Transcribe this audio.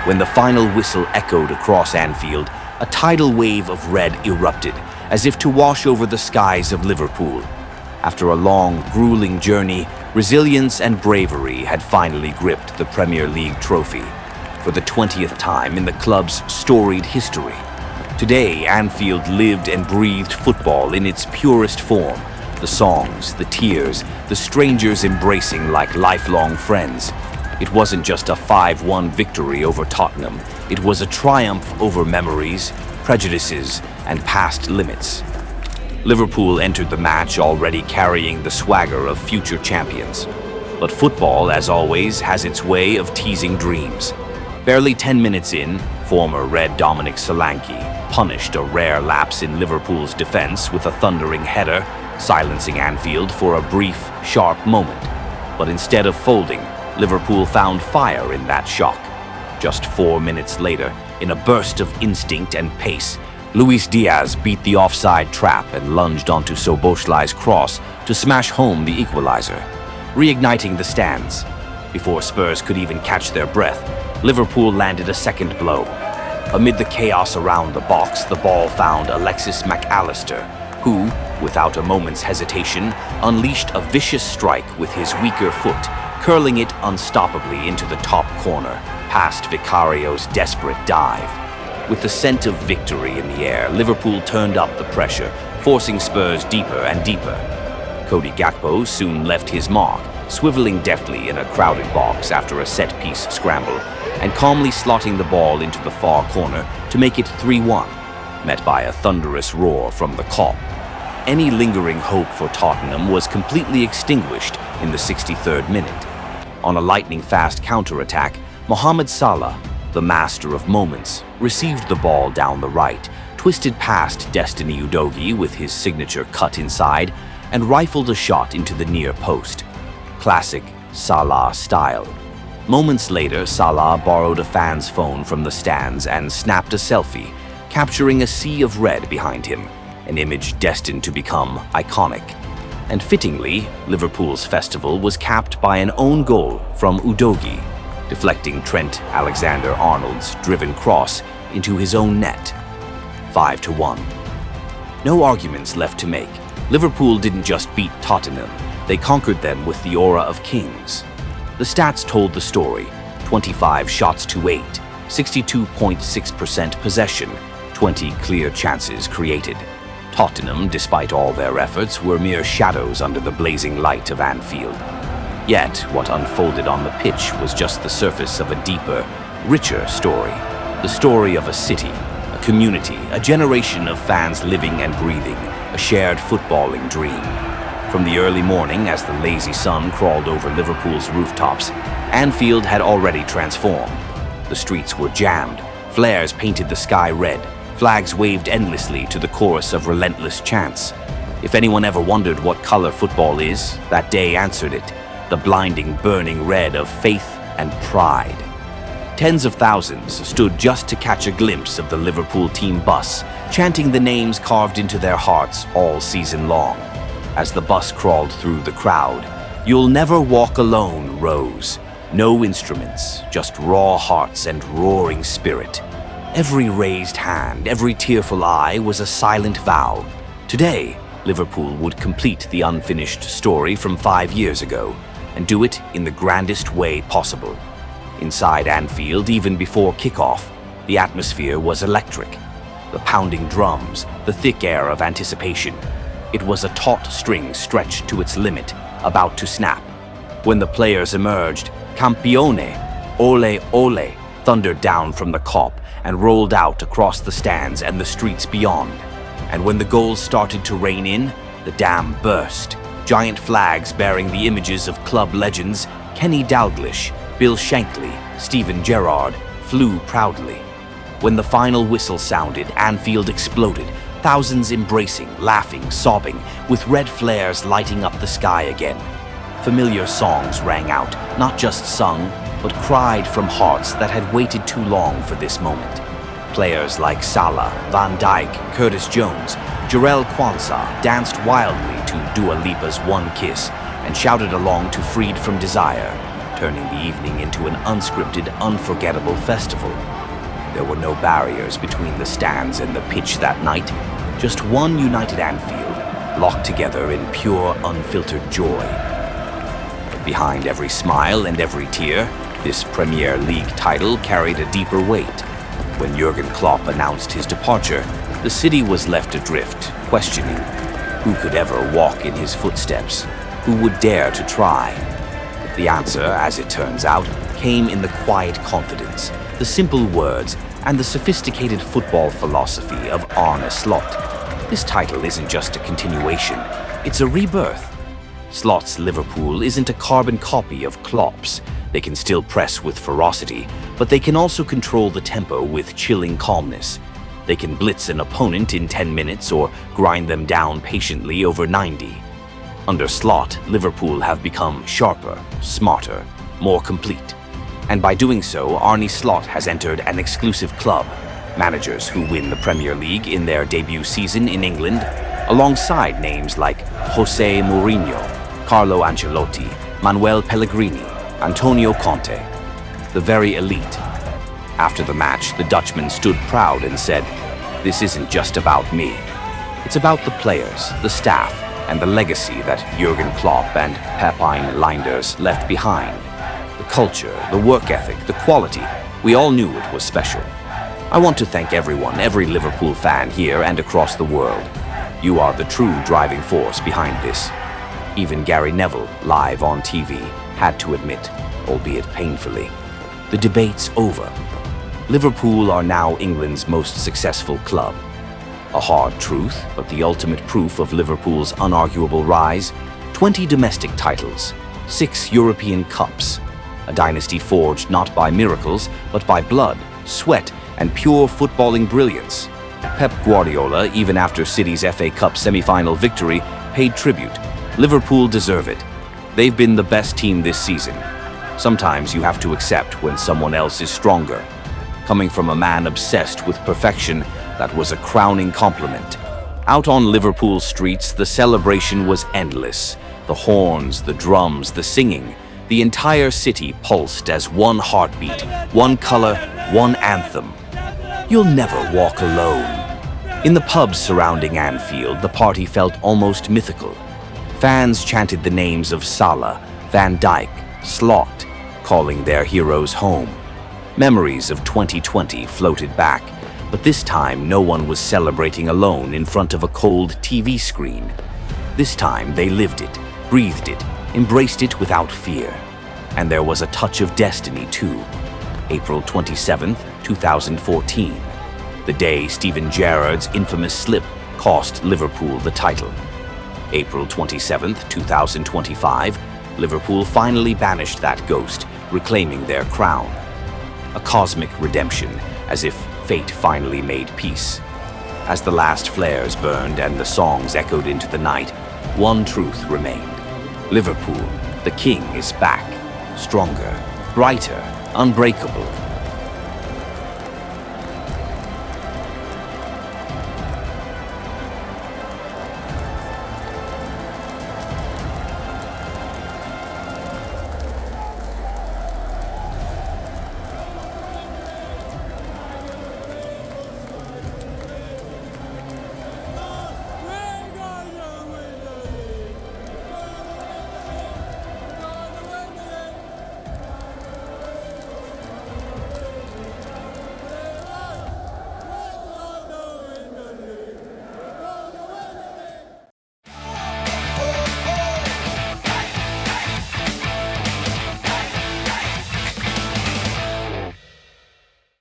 When the final whistle echoed across Anfield, a tidal wave of red erupted, as if to wash over the skies of Liverpool. After a long, grueling journey, resilience and bravery had finally gripped the Premier League trophy, for the 20th time in the club's storied history. Today, Anfield lived and breathed football in its purest form. The songs, the tears, the strangers embracing like lifelong friends. It wasn't just a 5-1 victory over Tottenham. It was a triumph over memories, prejudices, and past limits. Liverpool entered the match already carrying the swagger of future champions. But football, as always, has its way of teasing dreams. Barely 10 minutes in, former Red Dominic Solanke punished a rare lapse in Liverpool's defense with a thundering header, silencing Anfield for a brief, sharp moment. But instead of folding, Liverpool found fire in that shock. Just 4 minutes later, in a burst of instinct and pace, Luis Diaz beat the offside trap and lunged onto Szoboszlai's cross to smash home the equalizer, reigniting the stands. Before Spurs could even catch their breath, Liverpool landed a second blow. Amid the chaos around the box, the ball found Alexis Mac Allister, who, without a moment's hesitation, unleashed a vicious strike with his weaker foot, curling it unstoppably into the top corner, past Vicario's desperate dive. With the scent of victory in the air, Liverpool turned up the pressure, forcing Spurs deeper and deeper. Cody Gakpo soon left his mark, swiveling deftly in a crowded box after a set-piece scramble, and calmly slotting the ball into the far corner to make it 3-1, met by a thunderous roar from the Kop. Any lingering hope for Tottenham was completely extinguished in the 63rd minute. On a lightning-fast counter-attack, Mohamed Salah, the master of moments, received the ball down the right, twisted past Destiny Udogie with his signature cut inside, and rifled a shot into the near post. Classic Salah style. Moments later, Salah borrowed a fan's phone from the stands and snapped a selfie, capturing a sea of red behind him, an image destined to become iconic. And fittingly, Liverpool's festival was capped by an own goal from Udogie, deflecting Trent Alexander-Arnold's driven cross into his own net. 5-1. No arguments left to make. Liverpool didn't just beat Tottenham, they conquered them with the aura of kings. The stats told the story: 25 shots to 8, 62.6% possession, 20 clear chances created. Tottenham, despite all their efforts, were mere shadows under the blazing light of Anfield. Yet, what unfolded on the pitch was just the surface of a deeper, richer story. The story of a city, a community, a generation of fans living and breathing, a shared footballing dream. From the early morning, as the lazy sun crawled over Liverpool's rooftops, Anfield had already transformed. The streets were jammed, flares painted the sky red, flags waved endlessly to the chorus of relentless chants. If anyone ever wondered what color football is, that day answered it: the blinding, burning red of faith and pride. Tens of thousands stood just to catch a glimpse of the Liverpool team bus, chanting the names carved into their hearts all season long. As the bus crawled through the crowd, "You'll never walk alone," rose. No instruments, just raw hearts and roaring spirit. Every raised hand, every tearful eye was a silent vow. Today, Liverpool would complete the unfinished story from 5 years ago, and do it in the grandest way possible. Inside Anfield, even before kickoff, the atmosphere was electric. The pounding drums, the thick air of anticipation. It was a taut string stretched to its limit, about to snap. When the players emerged, "Campione, ole ole," thundered down from the Kop and rolled out across the stands and the streets beyond. And when the goals started to rain in, the dam burst. Giant flags bearing the images of club legends Kenny Dalglish, Bill Shankly, Steven Gerrard flew proudly. When the final whistle sounded, Anfield exploded, thousands embracing, laughing, sobbing, with red flares lighting up the sky again. Familiar songs rang out, not just sung, but cried from hearts that had waited too long for this moment. Players like Salah, Van Dijk, Curtis Jones, Jarell Quansah danced wildly to Dua Lipa's One Kiss and shouted along to Freed from Desire, turning the evening into an unscripted, unforgettable festival. There were no barriers between the stands and the pitch that night, just one united Anfield, locked together in pure, unfiltered joy. Behind every smile and every tear, this Premier League title carried a deeper weight. When Jurgen Klopp announced his departure, the city was left adrift, questioning who could ever walk in his footsteps, who would dare to try. The answer, as it turns out, came in the quiet confidence, the simple words, and the sophisticated football philosophy of Arne Slot. This title isn't just a continuation, it's a rebirth. Slot's Liverpool isn't a carbon copy of Klopp's. They can still press with ferocity, but they can also control the tempo with chilling calmness. They can blitz an opponent in 10 minutes or grind them down patiently over 90. Under Slot, Liverpool have become sharper, smarter, more complete. And by doing so, Arne Slot has entered an exclusive club, managers who win the Premier League in their debut season in England, alongside names like Jose Mourinho, Carlo Ancelotti, Manuel Pellegrini, Antonio Conte, the very elite. After the match, the Dutchman stood proud and said, "This isn't just about me. It's about the players, the staff, and the legacy that Jurgen Klopp and Pepijn Lijnders left behind. The culture, the work ethic, the quality, we all knew it was special. I want to thank everyone, every Liverpool fan here and across the world. You are the true driving force behind this." Even Gary Neville, live on TV, had to admit, albeit painfully, the debate's over. Liverpool are now England's most successful club. A hard truth, but the ultimate proof of Liverpool's unarguable rise: 20 domestic titles, 6 European Cups, a dynasty forged not by miracles, but by blood, sweat, and pure footballing brilliance. Pep Guardiola, even after City's FA Cup semi-final victory, paid tribute. Liverpool deserve it. They've been the best team this season. Sometimes you have to accept when someone else is stronger. Coming from a man obsessed with perfection, that was a crowning compliment. Out on Liverpool streets, the celebration was endless. The horns, the drums, the singing. The entire city pulsed as one heartbeat, one color, one anthem. You'll never walk alone. In the pubs surrounding Anfield, the party felt almost mythical. Fans chanted the names of Salah, Van Dijk, Slot, calling their heroes home. Memories of 2020 floated back, but this time no one was celebrating alone in front of a cold TV screen. This time they lived it, breathed it, embraced it without fear. And there was a touch of destiny too. April 27, 2014. The day Steven Gerrard's infamous slip cost Liverpool the title. April 27, 2025, Liverpool finally banished that ghost, reclaiming their crown. A cosmic redemption, as if fate finally made peace. As the last flares burned and the songs echoed into the night, one truth remained. Liverpool, the king, is back, stronger, brighter, unbreakable.